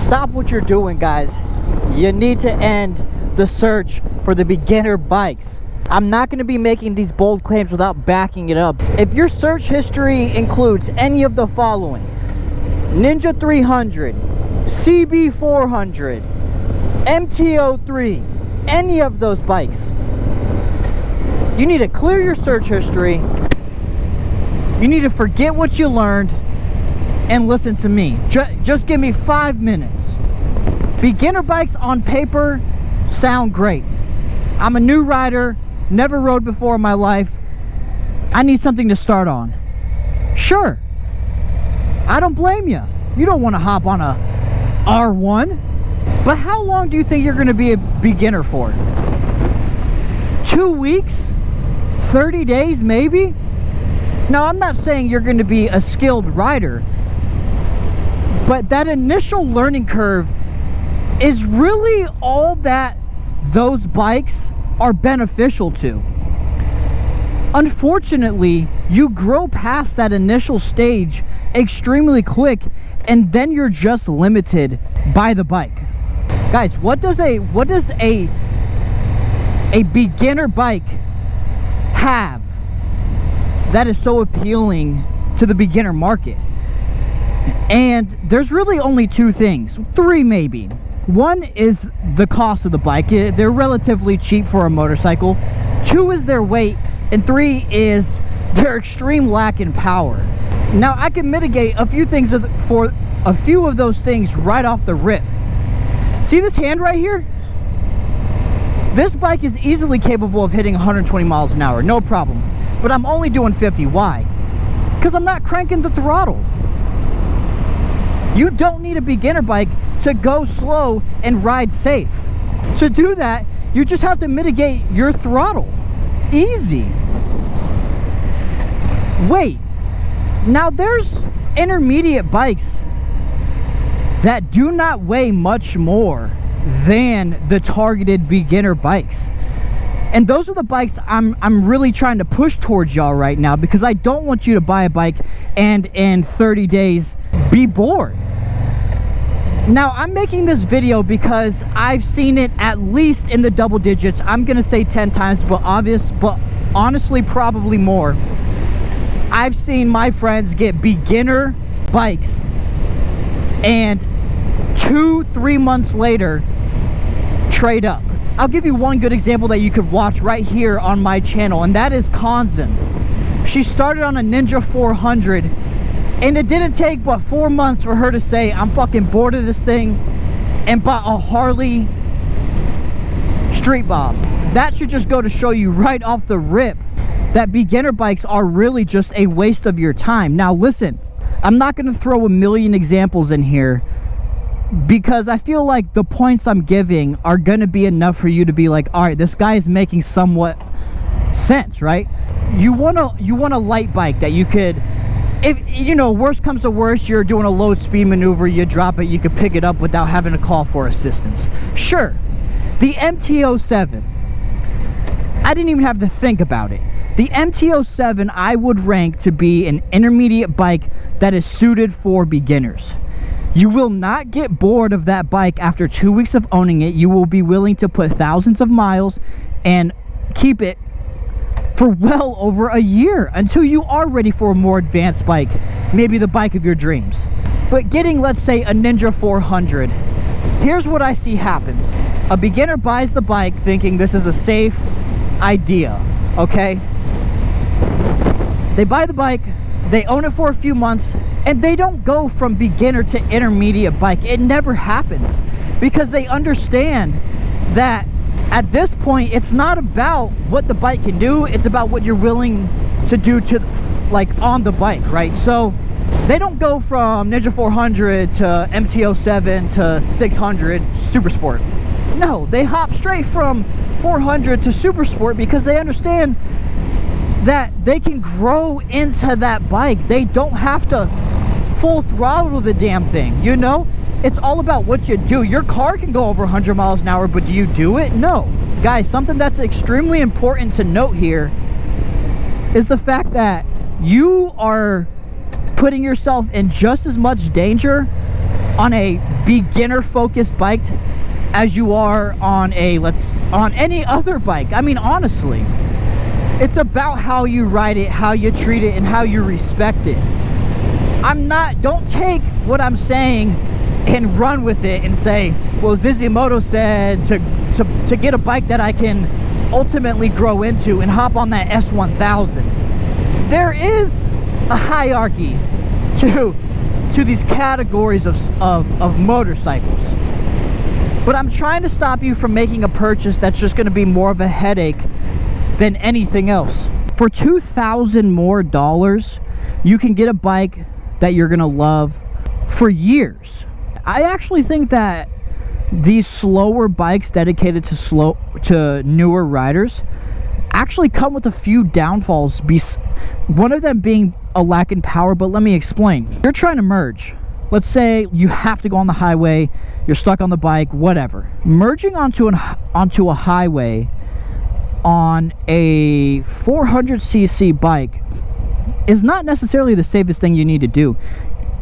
Stop what you're doing, guys. You need to end the search for the beginner bikes. I'm not going to be making these bold claims without backing it up. If your search history includes any of the following: Ninja 300, CB 400, MTO3, any of those bikes, you need to clear your search history. You need to forget what you learned and listen to me. Just give me 5 minutes. Beginner bikes on paper sound great. I'm a new rider, never rode before in my life. I need something to start on. Sure, I don't blame you. You don't want to hop on a R1. But how long do you think you're going to be a beginner for? 2 weeks? 30 days maybe? Now, I'm not saying you're going to be a skilled rider, but that initial learning curve is really all that those bikes are beneficial to. Unfortunately, you grow past that initial stage extremely quick, and then you're just limited by the bike. Guys, what does a beginner bike have that is so appealing to the beginner market? And there's really only two things, three maybe. One is the cost of the bike. They're relatively cheap for a motorcycle. Two is their weight, and three is their extreme lack in power. Now, I can mitigate a few things for a few of those things right off the rip. See this hand right here? This bike is easily capable of hitting 120 miles an hour, no problem. But I'm only doing 50. Why? Because I'm not cranking the throttle. You don't need a beginner bike to go slow and ride safe. To do that, you just have to mitigate your throttle. Easy. Wait, now there's intermediate bikes that do not weigh much more than the targeted beginner bikes. And those are the bikes I'm really trying to push towards y'all right now, because I don't want you to buy a bike and in 30 days be bored. Now, I'm making this video because I've seen it at least in the double digits. I'm gonna say 10 times, but honestly probably more. I've seen my friends get beginner bikes and 2-3 months later trade up. I'll give you one good example that you could watch right here on my channel, and that is Konzen. She started on a Ninja 400, and it didn't take but 4 months for her to say, I'm fucking bored of this thing, and bought a Harley Street Bob. That should just go to show you right off the rip that beginner bikes are really just a waste of your time. Now listen, I'm not going to throw a million examples in here, because I feel like the points I'm giving are going to be enough for you to be like, all right, this guy is making somewhat sense, right? You want a light bike that you could, if you know, worst comes to worst, you're doing a low speed maneuver, you drop it, you could pick it up without having to call for assistance. Sure, the MTO7, I didn't even have to think about it. The MTO7 I would rank to be an intermediate bike that is suited for beginners. You will not get bored of that bike after 2 weeks of owning it. You will be willing to put thousands of miles and keep it for well over a year until you are ready for a more advanced bike, maybe the bike of your dreams. But getting, let's say, a Ninja 400, here's what I see happens. A beginner buys the bike thinking this is a safe idea, okay? They buy the bike, they own it for a few months, and they don't go from beginner to intermediate bike. It never happens, because they understand that at this point, it's not about what the bike can do, it's about what you're willing to do to, like, on the bike, right? So they don't go from Ninja 400 to MTO7 to 600 Super Sport. No, they hop straight from 400 to Super Sport because they understand that they can grow into that bike. They don't have to full throttle the damn thing, you know? It's all about what you do. Your car can go over 100 miles an hour, but do you do it? No. Guys, something that's extremely important to note here is the fact that you are putting yourself in just as much danger on a beginner focused bike as you are on any other bike. I mean, honestly, it's about how you ride it, how you treat it, and how you respect it. Don't take what I'm saying and run with it and say, well, Zizy Moto said to get a bike that I can ultimately grow into and hop on that S1000. There is a hierarchy to these categories of motorcycles. But I'm trying to stop you from making a purchase that's just going to be more of a headache than anything else. For $2,000 more, you can get a bike that you're going to love for years. I actually think that these slower bikes dedicated to newer riders actually come with a few downfalls. One of them being a lack in power, but let me explain. You're trying to merge. Let's say you have to go on the highway, you're stuck on the bike, whatever. Merging onto a highway on a 400cc bike is not necessarily the safest thing you need to do.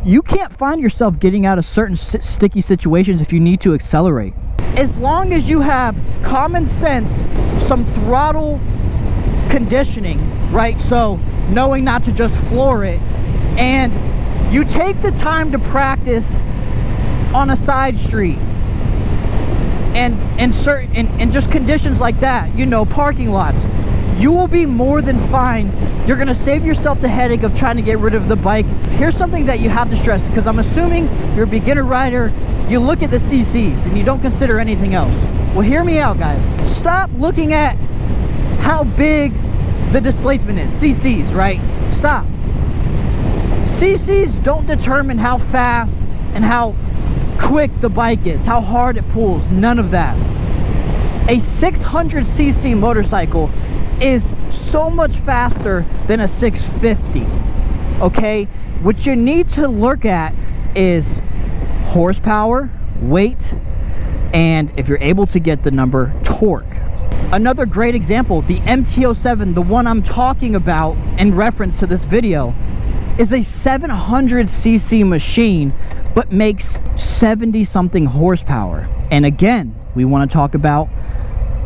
You can't find yourself getting out of certain sticky situations if you need to accelerate. As long as you have common sense, some throttle conditioning, right? So knowing not to just floor it, and you take the time to practice on a side street and just conditions like that, you know, parking lots, you will be more than fine. You're gonna save yourself the headache of trying to get rid of the bike. Here's something that you have to stress, because I'm assuming you're a beginner rider, you look at the CCs and you don't consider anything else. Well, hear me out, guys. Stop looking at how big the displacement is, CCs, right? Stop. CCs don't determine how fast and how quick the bike is, how hard it pulls, none of that. A 600cc motorcycle is so much faster than a 650, okay? What you need to look at is horsepower, weight, and if you're able to get the number, torque. Another great example, the MT-07, the one I'm talking about in reference to this video, is a 700cc machine, but makes 70 something horsepower. And again, we want to talk about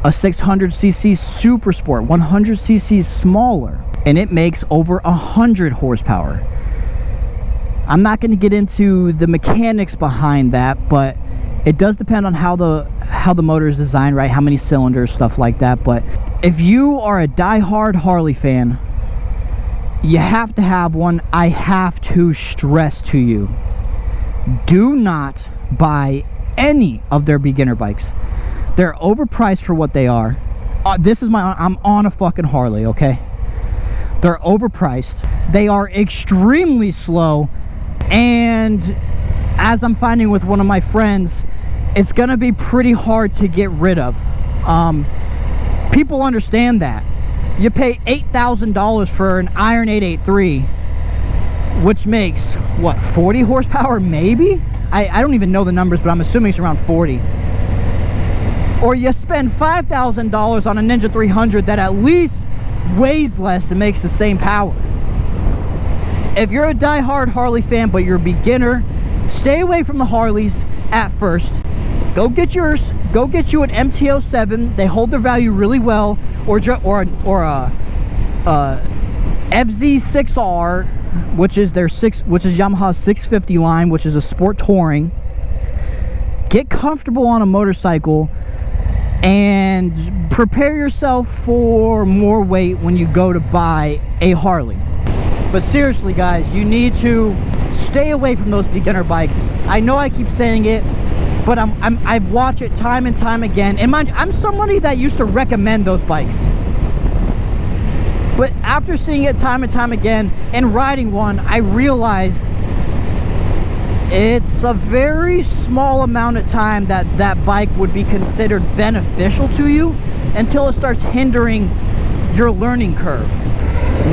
a 600cc Super Sport, 100cc smaller, and it makes over 100 horsepower. I'm not going to get into the mechanics behind that, but it does depend on how the motor is designed, right? How many cylinders, stuff like that. But if you are a die-hard Harley fan, you have to have one. I have to stress to you, do not buy any of their beginner bikes. They're overpriced for what they are. I'm on a fucking Harley, okay? They're overpriced. They are extremely slow, and as I'm finding with one of my friends, it's gonna be pretty hard to get rid of. People understand that. You pay $8,000 for an Iron 883, which makes, what, 40 horsepower maybe? I don't even know the numbers, but I'm assuming it's around 40. Or you spend $5,000 on a Ninja 300 that at least weighs less and makes the same power. If you're a die-hard Harley fan, but you're a beginner, stay away from the Harleys at first. Go get yours. Go get you an MT-07. They hold their value really well. Or a FZ6R, which is Yamaha's 650 line, which is a sport touring. Get comfortable on a motorcycle and prepare yourself for more weight when you go to buy a Harley. But seriously, guys, you need to stay away from those beginner bikes. I know I keep saying it, but I've watched it time and time again. And mind you, I'm somebody that used to recommend those bikes. But after seeing it time and time again and riding one, I realized it's a very small amount of time that bike would be considered beneficial to you until it starts hindering your learning curve.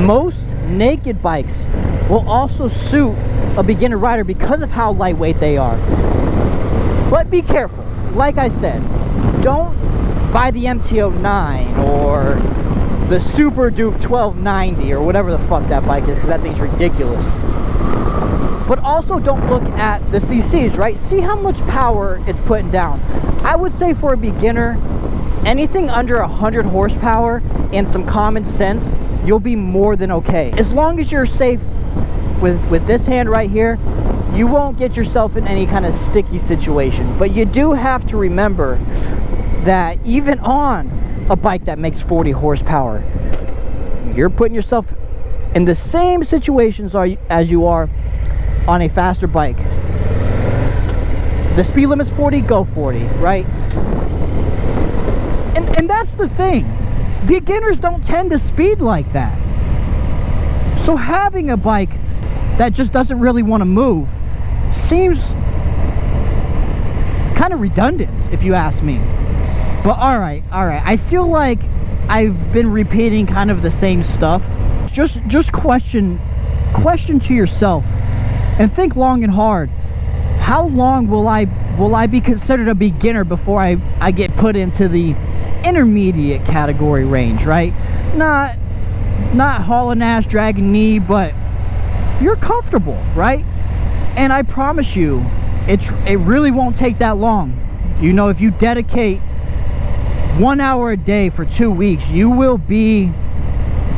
Most naked bikes will also suit a beginner rider because of how lightweight they are. But be careful. Like I said, don't buy the MT-09 or the Super Duke 1290 or whatever the fuck that bike is, because that thing's ridiculous. But also don't look at the CCs, right? See how much power it's putting down. I would say for a beginner, anything under 100 horsepower and some common sense, you'll be more than okay. As long as you're safe with this hand right here, you won't get yourself in any kind of sticky situation. But you do have to remember that even on a bike that makes 40 horsepower, you're putting yourself in the same situations as you are on a faster bike. The speed limit's 40, go 40, right? And that's the thing. Beginners don't tend to speed like that. So having a bike that just doesn't really want to move seems kind of redundant, if you ask me. But all right. I feel like I've been repeating kind of the same stuff. Just question to yourself and think long and hard. How long will I be considered a beginner before I get put into the intermediate category range, right? Not hauling ass, dragging knee, but you're comfortable, right? And I promise you, it really won't take that long. You know, if you dedicate 1 hour a day for 2 weeks, you will be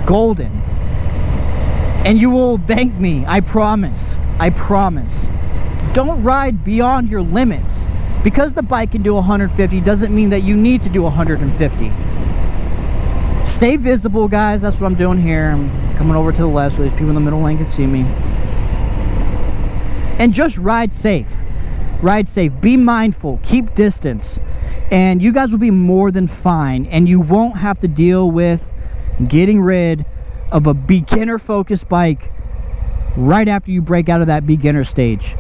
golden. And you will thank me, I promise. I promise. Don't ride beyond your limits. Because the bike can do 150 doesn't mean that you need to do 150. Stay visible, guys. That's what I'm doing here. I'm coming over to the left so these people in the middle lane can see me. And just ride safe. Ride safe. Be mindful. Keep distance. And you guys will be more than fine. And you won't have to deal with getting rid of a beginner-focused bike right after you break out of that beginner stage.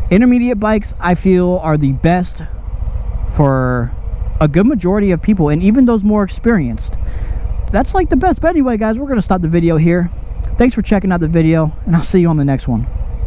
Intermediate bikes, I feel, are the best for a good majority of people, and even those more experienced. That's like the best. But anyway, guys, we're going to stop the video here. Thanks for checking out the video, and I'll see you on the next one.